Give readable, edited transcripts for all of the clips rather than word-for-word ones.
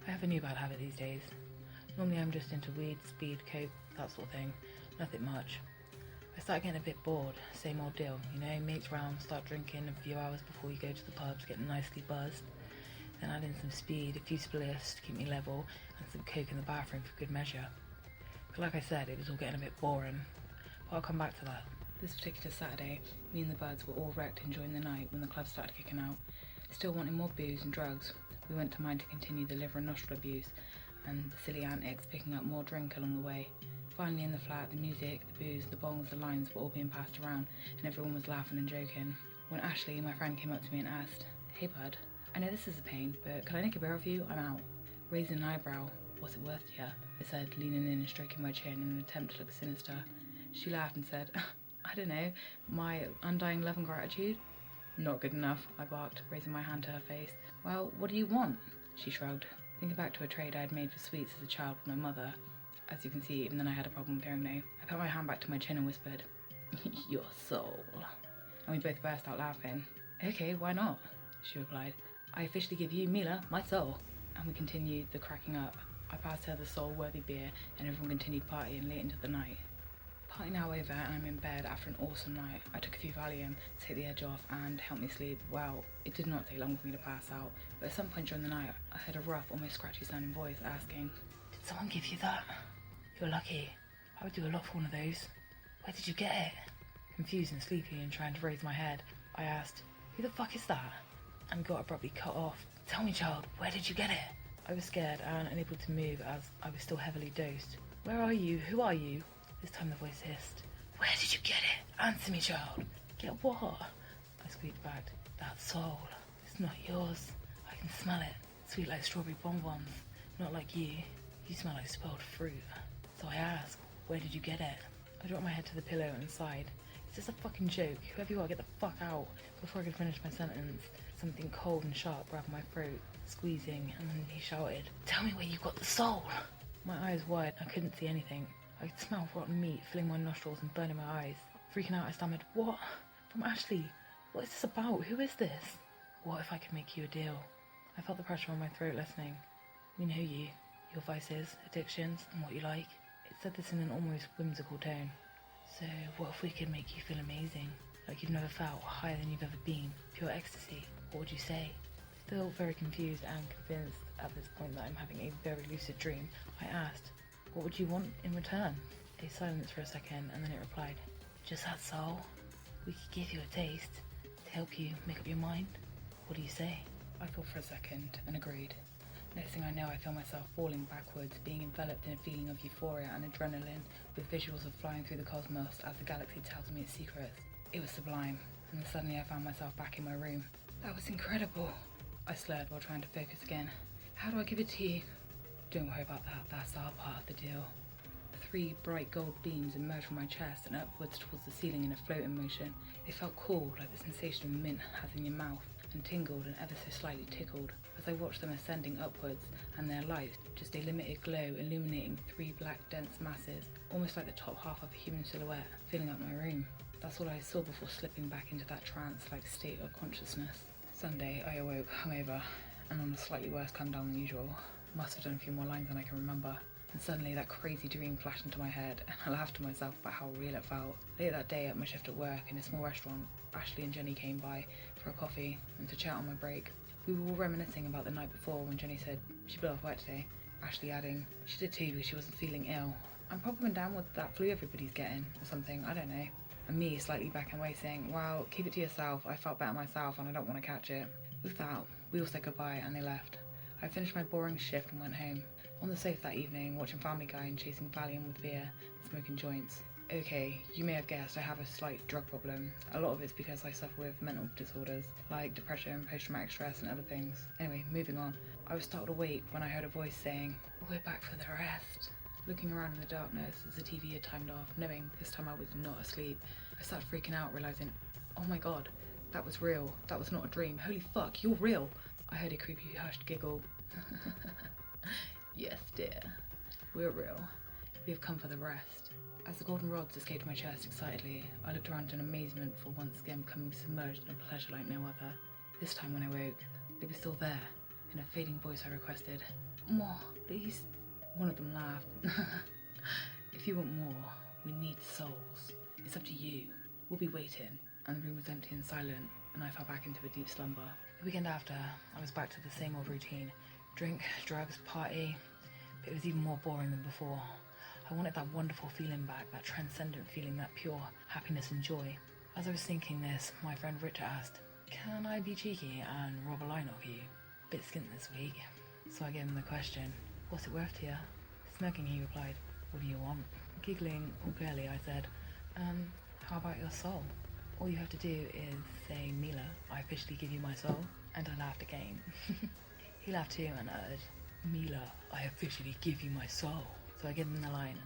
I have a new bad habit these days. Normally I'm just into weed, speed, coke, that sort of thing. Nothing much. I start getting a bit bored, same old deal, you know, mates round, start drinking a few hours before you go to the pubs, getting nicely buzzed. Then add in some speed, a few spliffs to keep me level, and some coke in the bathroom for good measure. But like I said, it was all getting a bit boring. But I'll come back to that. This particular Saturday, me and the buds were all wrecked enjoying the night when the club started kicking out. Still wanting more booze and drugs, we went to mine to continue the liver and nostril abuse, and the silly antics picking up more drink along the way. Finally in the flat, the music, the booze, the bongs, the lines were all being passed around, and everyone was laughing and joking. When Ashley, my friend, came up to me and asked, "Hey bud, I know this is a pain, but can I nick a beer off you? I'm out." Raising an eyebrow, "What's it worth to you?" I said, leaning in and stroking my chin in an attempt to look sinister. She laughed and said, "I don't know, my undying love and gratitude?" "Not good enough," I barked, raising my hand to her face. "Well, what do you want?" She shrugged. Thinking back to a trade I had made for sweets as a child with my mother, as you can see, even then I had a problem hearing no, I put my hand back to my chin and whispered, "Your soul." And we both burst out laughing. "Okay, why not?" she replied. "I officially give you, Mila, my soul." And we continued the cracking up. I passed her the soul-worthy beer, and everyone continued partying late into the night. Party now over, and I'm in bed after an awesome night. I took a few Valium to take the edge off and help me sleep. Well, it did not take long for me to pass out, but at some point during the night, I heard a rough, almost scratchy sounding voice asking, "Did someone give you that? You're lucky. I would do a lot for one of those. Where did you get it?" Confused and sleepy and trying to raise my head, I asked, "Who the fuck is that?" and got abruptly cut off. "Tell me, child, where did you get it?" I was scared and unable to move as I was still heavily dosed. "Where are you? Who are you?" This time the voice hissed. "Where did you get it? Answer me, child." "Get what?" I squeaked back. "That soul. It's not yours. I can smell it. Sweet like strawberry bonbons. Not like you. You smell like spoiled fruit." So I asked, "Where did you get it?" I dropped my head to the pillow and sighed. "Is this a fucking joke? Whoever you are, get the fuck out." Before I could finish my sentence, something cold and sharp grabbed my throat, squeezing, and then he shouted, "Tell me where you got the soul." My eyes wide, I couldn't see anything. I could smell rotten meat filling my nostrils and burning my eyes. Freaking out, I stammered, "What? From Ashley? What is this about? Who is this?" "What if I could make you a deal?" I felt the pressure on my throat lessening. "We know you, your vices, addictions, and what you like." It said this in an almost whimsical tone. "So what if we could make you feel amazing? Like you've never felt, higher than you've ever been, pure ecstasy? What would you say?" Still very confused and convinced at this point that I'm having a very lucid dream, I asked, "What would you want in return?" A silence for a second, and then it replied, "Just that soul. We could give you a taste to help you make up your mind. What do you say?" I thought for a second and agreed. Next thing I know, I feel myself falling backwards, being enveloped in a feeling of euphoria and adrenaline, with visuals of flying through the cosmos as the galaxy tells me its secrets. It was sublime, and then suddenly I found myself back in my room. "That was incredible," I slurred while trying to focus again. "How do I give it to you?" "Don't worry about that, that's our part of the deal." 3 bright gold beams emerged from my chest and upwards towards the ceiling in a floating motion. They felt cool, like the sensation of mint has in your mouth, and tingled and ever so slightly tickled as I watched them ascending upwards, and their light, just a limited glow illuminating 3 black dense masses, almost like the top half of a human silhouette, filling up my room. That's all I saw before slipping back into that trance-like state of consciousness. Sunday, I awoke hungover and on a slightly worse come down than usual. Must have done a few more lines than I can remember. And suddenly that crazy dream flashed into my head, and I laughed to myself about how real it felt. Later that day at my shift at work in a small restaurant, Ashley and Jenny came by for a coffee and to chat on my break. We were all reminiscing about the night before when Jenny said she blew off work today, Ashley adding she did too because she wasn't feeling ill. I'm probably down with that flu everybody's getting, or something, I don't know. And me slightly backing away saying, "Well, keep it to yourself, I felt better myself and I don't want to catch it." With that, we all said goodbye and they left. I finished my boring shift and went home. On the sofa that evening, watching Family Guy and chasing Valium with beer and smoking joints. Okay, you may have guessed I have a slight drug problem. A lot of it's because I suffer with mental disorders, like depression, post-traumatic stress and other things. Anyway, moving on. I was startled awake when I heard a voice saying, "We're back for the rest." Looking around in the darkness as the TV had timed off, knowing this time I was not asleep, I started freaking out, realising, oh my god, that was real. That was not a dream. Holy fuck, you're real. I heard a creepy hushed giggle. "Yes, dear, we're real. We have come for the rest." As the golden rods escaped my chest excitedly, I looked around in amazement for once again becoming submerged in a pleasure like no other. This time when I woke, they were still there. In a fading voice I requested, More, please. One of them laughed. If you want more, we need souls. It's up to you. We'll be waiting. And the room was empty and silent, and I fell back into a deep slumber. The weekend after, I was back to the same old routine. Drink, drugs, party. But it was even more boring than before. I wanted that wonderful feeling back, that transcendent feeling, that pure happiness and joy. As I was thinking this, my friend Richard asked, "Can I be cheeky and rob a line off you? Bit skint this week." So I gave him the question, "What's it worth to you?" Smirking, he replied, "What do you want?" Giggling all girly, I said, "How about your soul? All you have to do is say, 'Mila, I officially give you my soul.'" And I laughed again. He laughed too and uttered, "Mila, I officially give you my soul." So I gave him the line.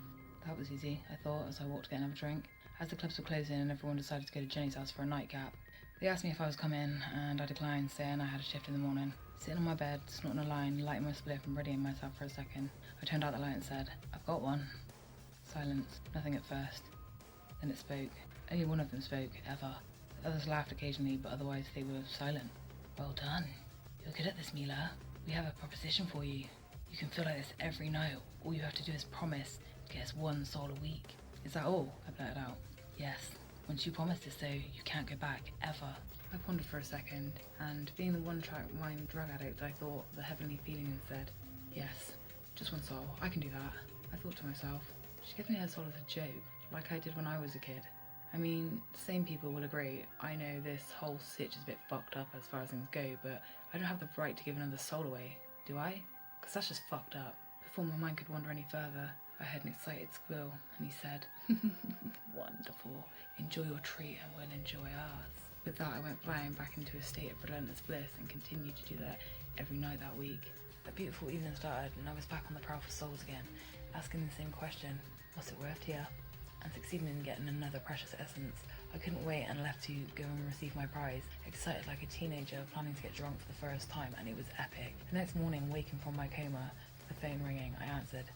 That was easy, I thought, as I walked to get another drink. As the clubs were closing and everyone decided to go to Jenny's house for a nightcap, they asked me if I was coming, and I declined, saying I had a shift in the morning. Sitting on my bed, snorting a line, lighting my spliff and readying myself for a second, I turned out the light and said, "I've got one." Silence. Nothing at first. Then it spoke. Only one of them spoke, ever. The others laughed occasionally, but otherwise they were silent. "Well done. You're good at this, Mila. We have a proposition for you. You can feel like this every night. All you have to do is promise to get us one soul a week." "Is that all?" I blurted out. "Yes. Once you promise this, though, you can't go back, ever." I pondered for a second, and being the one-track mind drug addict, I thought the heavenly feeling and said, "Yes, just one soul. I can do that." I thought to myself, she gave me her soul as a joke, like I did when I was a kid. I mean, sane people will agree. I know this whole sitch is a bit fucked up as far as things go, but I don't have the right to give another soul away, do I? Because that's just fucked up. Before my mind could wander any further, I heard an excited squeal, and he said, "Wonderful. Enjoy your treat and we'll enjoy ours." With that, I went flying back into a state of relentless bliss and continued to do that every night that week. A beautiful evening started, and I was back on the prowl for souls again, asking the same question, "What's it worth to you?" And succeeding in getting another precious essence. I couldn't wait and left to go and receive my prize, excited like a teenager planning to get drunk for the first time, and it was epic. The next morning, waking from my coma, the phone ringing, I answered.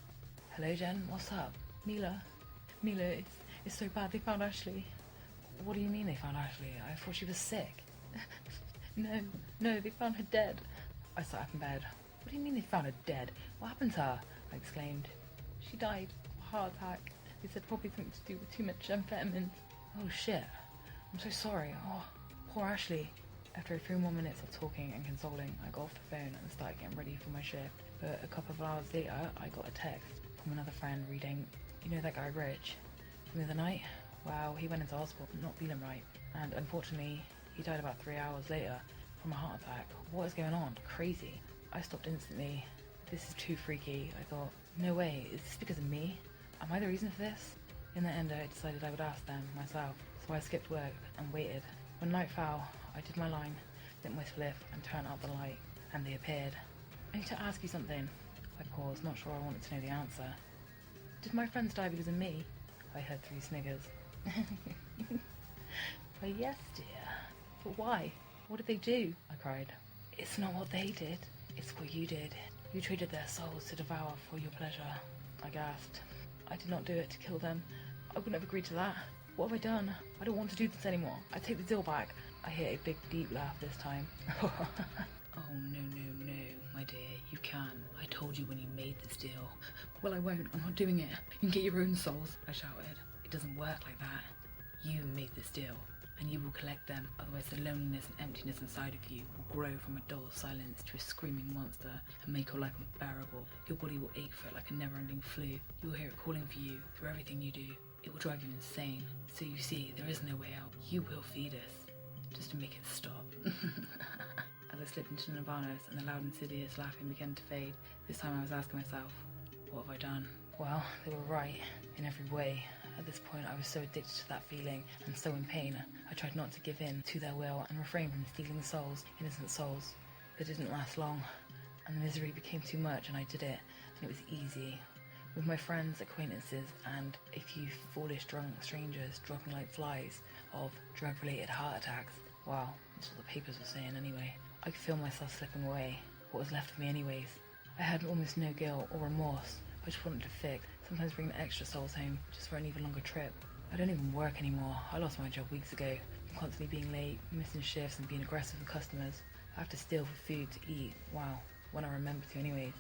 "Hello, Jen, what's up?" Mila, it's so bad, they found Ashley." "What do you mean they found Ashley? I thought she was sick." No, they found her dead." I sat up in bed. "What do you mean they found her dead? What happened to her?" I exclaimed. "She died of a heart attack. They said probably something to do with too much amphetamines." "Oh shit, I'm so sorry. Oh, poor Ashley." After a few more minutes of talking and consoling, I got off the phone and started getting ready for my shift. But a couple of hours later, I got a text from another friend reading, "You know that guy Rich from the other night? Well, he went into hospital not feeling right, and unfortunately, he died about 3 hours later from a heart attack. What is going on? Crazy." I stopped instantly. This is too freaky, I thought. No way, is this because of me? Am I the reason for this? In the end, I decided I would ask them myself, so I skipped work and waited. When night fell, I did my line, lit my spliff, and turned out the light, and they appeared. "I need to ask you something." I paused, not sure I wanted to know the answer. "Did my friends die because of me?" I heard 3 sniggers. "Well, yes, dear. But why? What did they do?" I cried. "It's not what they did, it's what you did. You traded their souls to devour for your pleasure." I gasped. "I did not do it to kill them. I wouldn't have agreed to that. What have I done? I don't want to do this anymore. I take the deal back." I hit a big, deep laugh this time. "Oh, no, my dear, you can. I told you when you made this deal." "Well, I won't. I'm not doing it. You can get your own souls," I shouted. "It doesn't work like that. You made this deal, and you will collect them, otherwise the loneliness and emptiness inside of you will grow from a dull silence to a screaming monster and make your life unbearable. Your body will ache for it like a never-ending flu. You will hear it calling for you through everything you do. It will drive you insane. So you see, there is no way out. You will feed us, just to make it stop." As I slipped into nirvanas and the loud insidious laughing began to fade, this time I was asking myself, what have I done? Well, they were right, in every way. At this point, I was so addicted to that feeling and so in pain, I tried not to give in to their will and refrain from stealing souls, innocent souls. But it didn't last long, and the misery became too much, and I did it, and it was easy. With my friends, acquaintances, and a few foolish drunk strangers dropping like flies of drug-related heart attacks. Wow, that's what the papers were saying anyway. I could feel myself slipping away, what was left of me anyways. I had almost no guilt or remorse. I just wanted to fix, sometimes bring the extra souls home, just for an even longer trip. I don't even work anymore. I lost my job weeks ago. I'm constantly being late, missing shifts, and being aggressive with customers. I have to steal for food to eat. Wow, when I remember to anyways.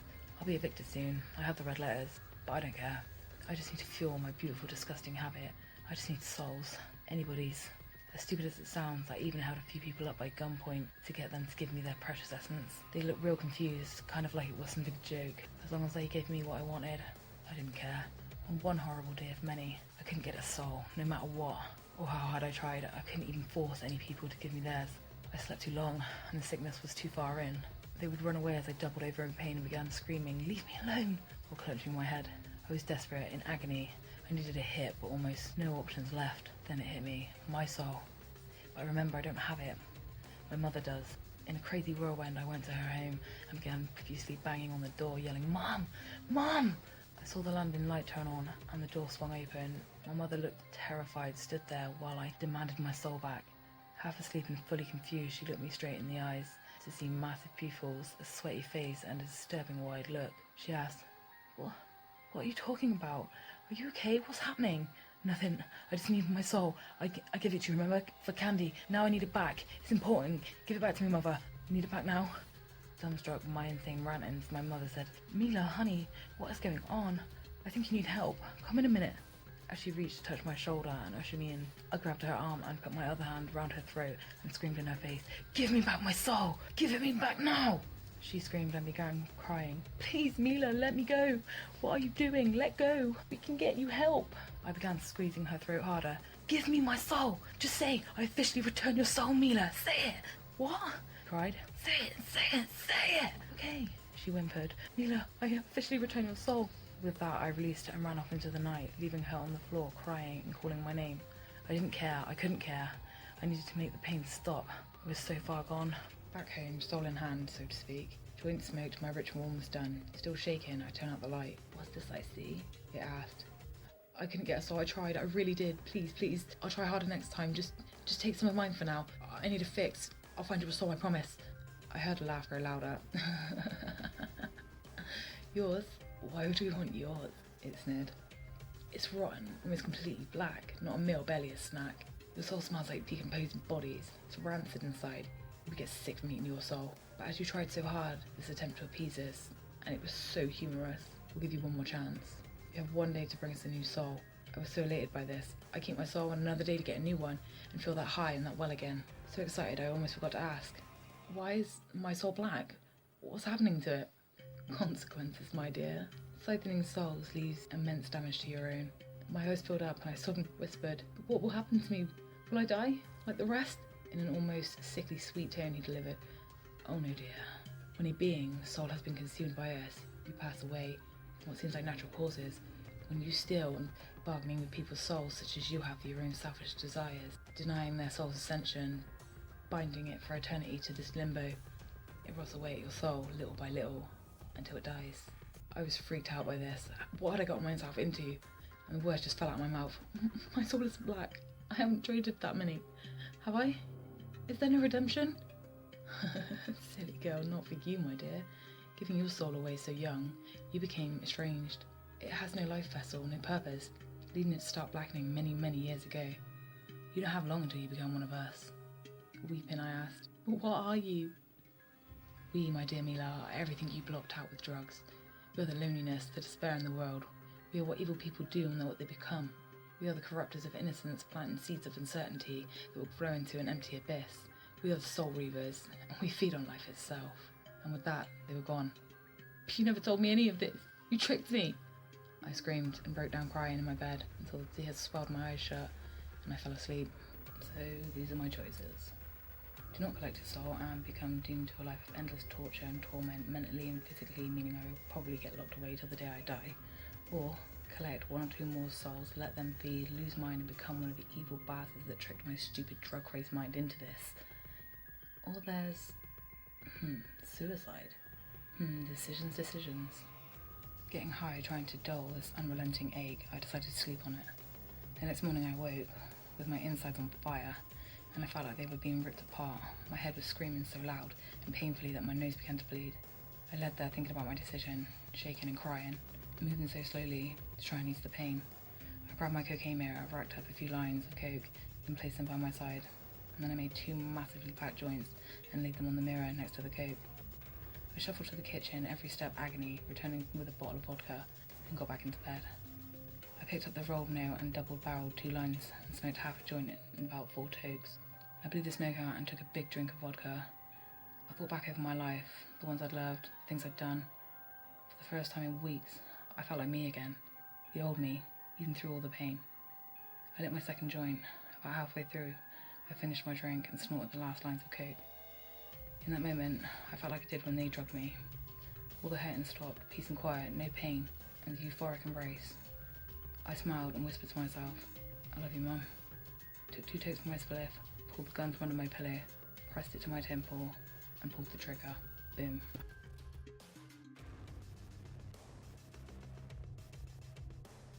I'll be evicted soon. I have the red letters, but I don't care. I just need to fuel my beautiful, disgusting habit. I just need souls. Anybody's. As stupid as it sounds, I even held a few people up by gunpoint to get them to give me their precious essence. They looked real confused, kind of like it was some big joke. As long as they gave me what I wanted, I didn't care. On one horrible day of many, I couldn't get a soul, no matter what, or how hard I tried. I couldn't even force any people to give me theirs. I slept too long, and the sickness was too far in. They would run away as I doubled over in pain and began screaming, "Leave me alone!" or clutching my head. I was desperate, in agony. I needed a hit, but almost no options left. Then it hit me, my soul. But I remember I don't have it. My mother does. In a crazy whirlwind, I went to her home and began profusely banging on the door, yelling, "Mom! Mom!" I saw the landing light turn on and the door swung open. My mother looked terrified, stood there while I demanded my soul back. Half asleep and fully confused, she looked me straight in the eyes to see massive pupils, a sweaty face, and a disturbing wide look. She asked, What are you talking about? Are you okay? What's happening?" "Nothing. I just need my soul. I give it to you, remember? For candy. Now I need it back. It's important. Give it back to me, Mother. You need it back now?" Dumbstruck by my insane rantings, my mother said, "Mila, honey, what is going on? I think you need help. Come in a minute." As she reached to touch my shoulder and usher me in, I grabbed her arm and put my other hand round her throat and screamed in her face, "Give me back my soul! Give it me back now!" She screamed and began crying. "Please, Mila, let me go. What are you doing? Let go. We can get you help." I began squeezing her throat harder. "Give me my soul. Just say, I officially return your soul, Mila. Say it." "What?" I cried. "Say it, say it, say it." "Okay," she whimpered. "Mila, I officially return your soul." With that, I released her and ran off into the night, leaving her on the floor crying and calling my name. I didn't care. I couldn't care. I needed to make the pain stop. I was so far gone. Back home, soul in hand, so to speak. Joint smoked, my ritual almost done. Still shaking, I turned out the light. "What's this I see?" it asked. "I couldn't get a soul. I tried. I really did. Please, please. I'll try harder next time. Just take some of mine for now. I need a fix. I'll find you a soul, I promise." I heard a laugh grow louder. "Yours? Why would we want yours?" it sneered. "It's rotten, almost completely black. Not a meal, barely a snack. Your soul smells like decomposing bodies. It's rancid inside. We get sick from eating your soul. But as you tried so hard, this attempt to appease us, and it was so humorous, we'll give you one more chance. You have one day to bring us a new soul." I was so elated by this. I keep my soul on another day to get a new one, and feel that high and that well again. So excited I almost forgot to ask, "Why is my soul black? What's happening to it?" "Consequences, my dear. Siphoning souls leaves immense damage to your own." My eyes filled up and I sobbed and whispered, "But what will happen to me? Will I die? Like the rest?" In an almost sickly sweet tone he delivered, "Oh no, dear. When a being's soul has been consumed by us, you pass away from what seems like natural causes. When you steal and bargaining with people's souls such as you have for your own selfish desires, denying their soul's ascension, binding it for eternity to this limbo, it rots away at your soul little by little until it dies." I was freaked out by this. What had I gotten myself into? And the words just fell out of my mouth. "My soul is black. I haven't traded that many. Have I? Is there no redemption?" "Silly girl, not for you, my dear. Giving your soul away so young, you became estranged. It has no life vessel, no purpose, leading it to start blackening many, many years ago. You don't have long until you become one of us." Weeping, I asked, "But what are you?" "We, my dear Mila, are everything you blocked out with drugs. We are the loneliness, the despair in the world. We are what evil people do and what they become. We are the corruptors of innocence, planting seeds of uncertainty that will grow into an empty abyss. We are the soul reavers, and we feed on life itself." And with that, they were gone. "But you never told me any of this. You tricked me." I screamed and broke down crying in my bed until the tears swelled my eyes shut and I fell asleep. So these are my choices. Do not collect a soul and become doomed to a life of endless torture and torment, mentally and physically, meaning I will probably get locked away till the day I die. Or collect one or two more souls, let them feed, lose mine and become one of the evil bastards that tricked my stupid drug-crazed mind into this. Or there's... suicide. Decisions. Getting high, trying to dull this unrelenting ache, I decided to sleep on it. The next morning I woke, with my insides on fire, and I felt like they were being ripped apart. My head was screaming so loud and painfully that my nose began to bleed. I lay there thinking about my decision, shaking and crying, moving so slowly to try and ease the pain. I grabbed my cocaine mirror, racked up a few lines of coke, then placed them by my side, and then I made two massively packed joints and laid them on the mirror next to the coke. I shuffled to the kitchen, every step agony, returning with a bottle of vodka, and got back into bed. I picked up the rolled nail and double-barreled 2 lines and smoked half a joint in about 4 toques. I blew the smoke out and took a big drink of vodka. I thought back over my life, the ones I'd loved, the things I'd done. For the first time in weeks, I felt like me again, the old me, even through all the pain. I lit my second joint. About halfway through, I finished my drink and snorted the last lines of coke. In that moment, I felt like I did when they drugged me. All the hurting stopped, peace and quiet, no pain, and the euphoric embrace. I smiled and whispered to myself, "I love you, Mum." Took 2 takes from my spliff, pulled the gun from under my pillow, pressed it to my temple, and pulled the trigger. Boom.